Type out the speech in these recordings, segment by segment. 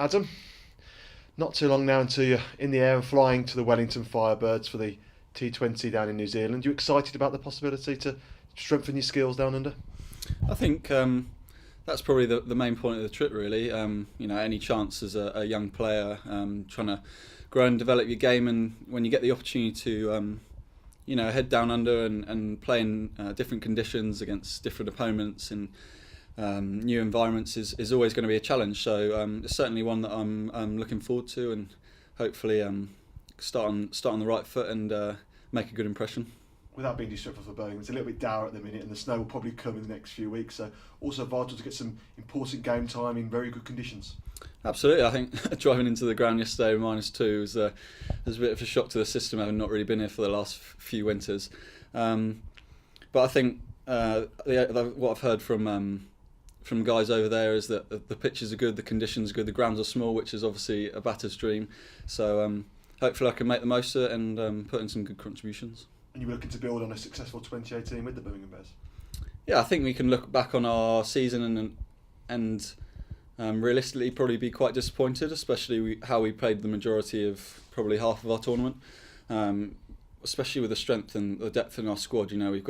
Adam, not too long now until you're in the air and flying to the Wellington Firebirds for the T20 down in New Zealand. You excited about the possibility to strengthen your skills down under? I think that's probably the main point of the trip, really. Any chance as a young player trying to grow and develop your game, and when you get the opportunity to, head down under and play in different conditions against different opponents and new environments is always going to be a challenge. So it's certainly one that I'm looking forward to, and hopefully start on the right foot and make a good impression. Without being disruptive for Birmingham, it's a little bit dour at the minute, and the snow will probably come in the next few weeks. So also vital to get some important game time in very good conditions. Absolutely, I think driving into the ground yesterday -2 was a bit of a shock to the system, having not really been here for the last few winters. But I think what I've heard from guys over there is that the pitches are good, the conditions are good, the grounds are small, which is obviously a batter's dream. So hopefully I can make the most of it and put in some good contributions. And you were looking to build on a successful 2018 with the Birmingham Bears? Yeah, I think we can look back on our season and realistically probably be quite disappointed, especially how we played the majority of probably half of our tournament, especially with the strength and the depth in our squad. We've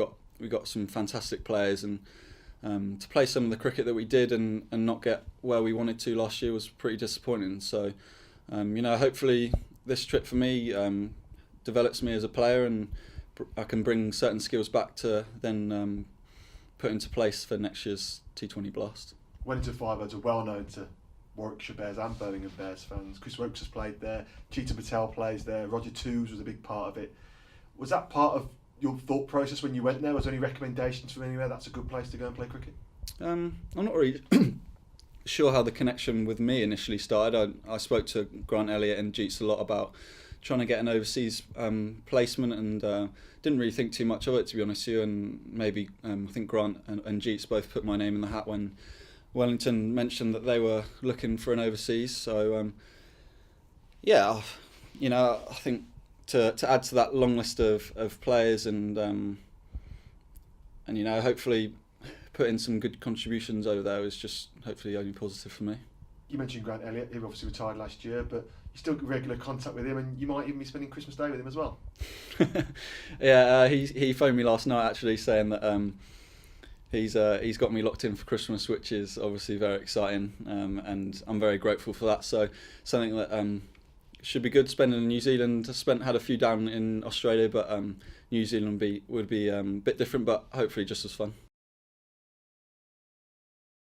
got some fantastic players, and to play some of the cricket that we did and not get where we wanted to last year was pretty disappointing. So hopefully this trip for me develops me as a player, and I can bring certain skills back to then put into place for next year's T20 Blast. Wellington Firebirds are well known to Warwickshire Bears and Birmingham Bears fans. Chris Wokes has played there, Cheetah Patel plays there, Roger Toos was a big part of it. Was that part of your thought process when you went there? Was there any recommendations from anywhere that's a good place to go and play cricket? I'm not really sure how the connection with me initially started. I spoke to Grant Elliott and Jeets a lot about trying to get an overseas placement, and didn't really think too much of it, to be honest with you. And maybe I think Grant and Jeets both put my name in the hat when Wellington mentioned that they were looking for an overseas. So I think to add to that long list of players and hopefully put in some good contributions over there is just hopefully only positive for me. You mentioned Grant Elliott, he obviously retired last year, but you still got regular contact with him, and you might even be spending Christmas Day with him as well. Yeah, he phoned me last night actually saying that he's got me locked in for Christmas, which is obviously very exciting, and I'm very grateful for that. So something that should be good spending in New Zealand. Had a few down in Australia, but New Zealand would be a bit different, but hopefully just as fun.